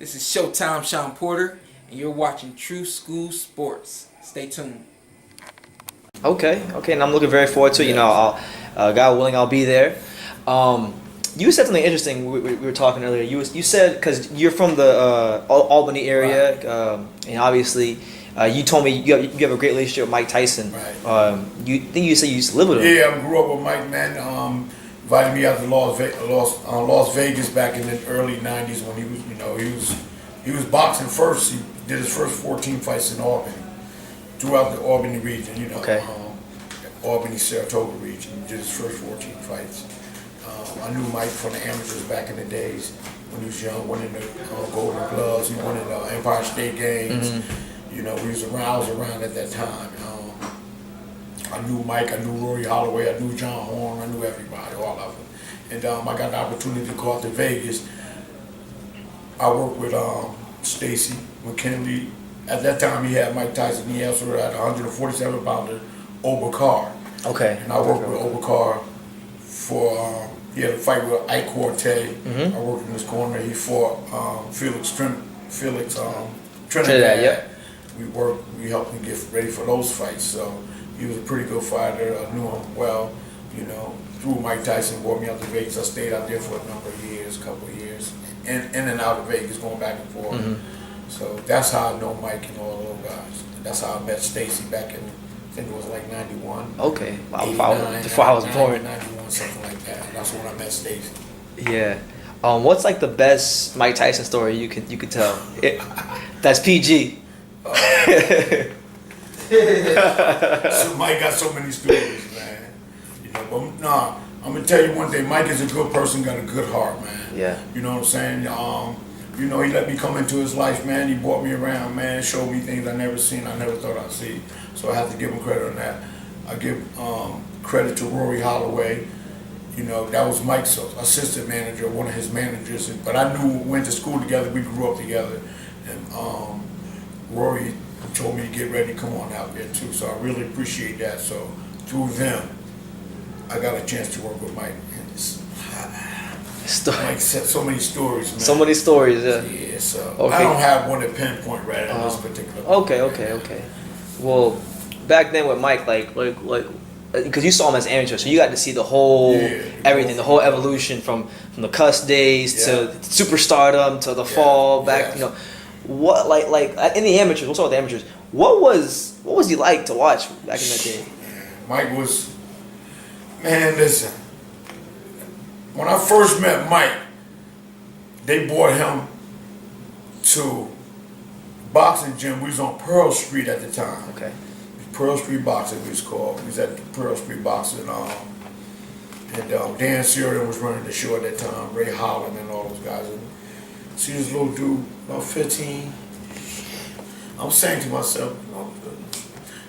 This is Showtime Sean Porter, and you're watching True School Sports. Stay tuned. Okay, and I'm looking very forward to it. You know, God willing, I'll be there. You said something interesting. We were talking earlier. You said because you're from the Albany area, right. And obviously, you told me you have a great relationship with Mike Tyson. Right. You said you used to live with him. Yeah, I grew up with Mike, man. Invited me out to Las Vegas back in the early '90s when he was boxing first. He did his first 14 fights in Albany, throughout the Albany region. Okay. Albany, Saratoga region. He did his first 14 fights. I knew Mike from the amateurs back in the days when he was young, winning the Golden Gloves. He won in the Empire State Games. Mm-hmm. I was around at that time. I knew Mike, I knew Rory Holloway, I knew John Horn, I knew everybody, all of them. And I got the opportunity to go out to Vegas. I worked with Stacy McKinley. At that time, he had Mike Tyson. He also had a 147-pounder, Obakar. Okay. And I worked with Obakar for, he had a fight with Ike Corte. Mm-hmm. I worked in his corner. He fought Felix Trinidad. Yeah. We helped him get ready for those fights. So he was a pretty good fighter. I knew him well, through Mike Tyson, brought me out to Vegas. I stayed out there for a number of years, in and out of Vegas, going back and forth. Mm-hmm. So that's how I know Mike and all those guys. That's how I met Stacy back in, I think it was like 91. Okay. Wow. Before I was born. 91, something like that. That's when I met Stacy. Yeah. What's like the best Mike Tyson story you could tell? That's PG. So Mike got so many stories, man. But nah, I'm gonna tell you one thing. Mike is a good person, got a good heart, man. Yeah. You know what I'm saying? He let me come into his life, man. He brought me around, man. Showed me things I never seen, I never thought I'd see. So I have to give him credit on that. I give credit to Rory Holloway. That was Mike's assistant manager, one of his managers. But I knew we went to school together. We grew up together, and Rory told me to get ready to come on out there too. So I really appreciate that. So through them, I got a chance to work with Mike. Mike said so many stories, man. So many stories, yeah. Yeah, so okay. I don't have one to pinpoint right at this particular point. Okay. Well, back then with Mike, like, because you saw him as amateur, so you got to see the whole everything, the whole evolution from the Cuss days to superstardom to the fall back. What like in the amateurs? We'll start with the amateurs. What was he like to watch back in that day? Mike was, man. Listen, when I first met Mike, they brought him to boxing gym. We was on Pearl Street at the time. Okay. Pearl Street Boxing, we was called. We was at the Pearl Street Boxing, and Dan Sheridan was running the show at that time. Ray Holland and all those guys. And see this little dude, about 15. I'm saying to myself,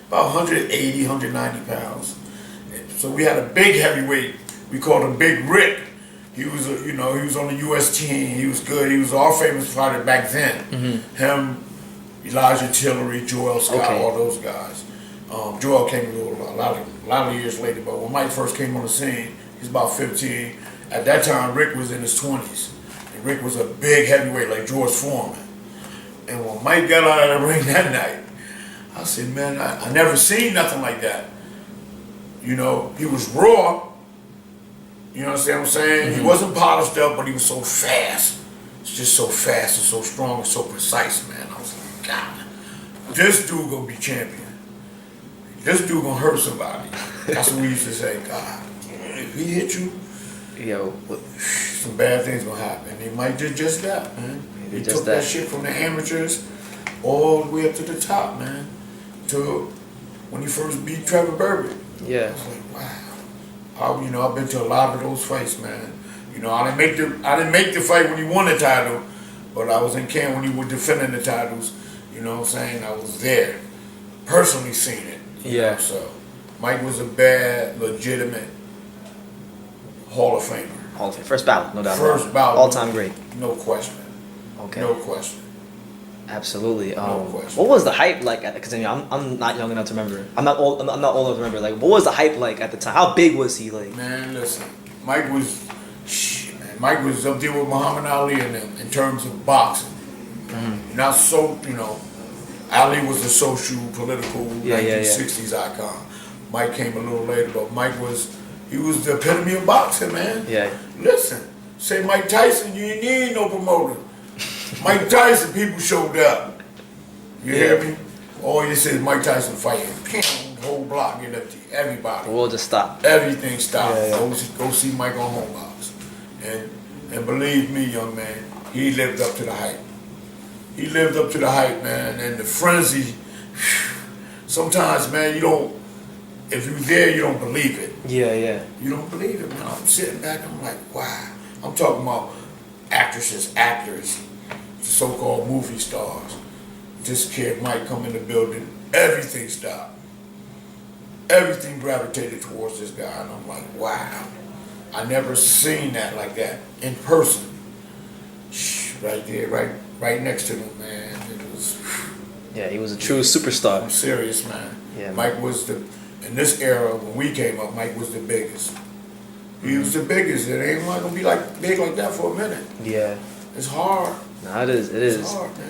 about 180, 190 pounds. So we had a big heavyweight. We called him Big Rick. He was, he was on the U.S. team. He was good. He was our famous fighter back then. Mm-hmm. Him, Elijah Tillery, Joel Scott, all those guys. Joel came a lot of years later, but when Mike first came on the scene, he's about 15. At that time, Rick was in his 20s. And Rick was a big heavyweight like George Foreman. And when Mike got out of the ring that night, I said, man, I never seen nothing like that. He was raw. You understand what I'm saying? Mm-hmm. He wasn't polished up, but he was so fast. It's just so fast and so strong and so precise, man. I was like, God, this dude gonna be champion. This dude gonna hurt somebody. That's what we used to say. God, if he hit you, some bad things gonna happen. He might did just that, man. He took that shit from the amateurs all the way up to the top, man. To when he first beat Trevor Bryan. Yeah. I was like, wow. I've been to a lot of those fights, man. I didn't make the fight when he won the title, but I was in camp when he was defending the titles. You know what I'm saying? I was there, personally seen it. Yeah. So Mike was a bad, legitimate Hall of Famer. Hall of Fame. First ballot, no doubt. First ballot. All-time great. No question. Okay. No question. Absolutely. No question. What was the hype like? Because I'm not young enough to remember. I'm not old enough to remember. Like, what was the hype like at the time? How big was he? Like, man, listen, Mike was up there with Muhammad Ali in terms of boxing. Not so, you know. Ali was a social, political 1960s icon. Mike came a little later, but he was the epitome of boxing, man. Yeah. Listen, say Mike Tyson, you ain't need no promoter. Mike Tyson, people showed up. You hear me? All you say is Mike Tyson fighting. The whole block get empty. Everybody. The world just stopped. Everything stopped. Yeah. Go see Mike on Homebox. And believe me, young man, he lived up to the hype. He lived up to the hype, man. And the frenzy, sometimes, man, if you're there, you don't believe it. Yeah. You don't believe it, man. I'm sitting back, I'm like, wow. I'm talking about actresses, actors, so-called movie stars. This kid might come in the building, everything stopped. Everything gravitated towards this guy, and I'm like, wow. I never seen that like that in person. Right there, right next to him, man. It was. Yeah, he was a true superstar. I'm serious, man. Yeah, Mike was in this era when we came up, Mike was the biggest. He was the biggest. It ain't gonna be big like that for a minute. Yeah. It's hard. No, it is. It's hard, man.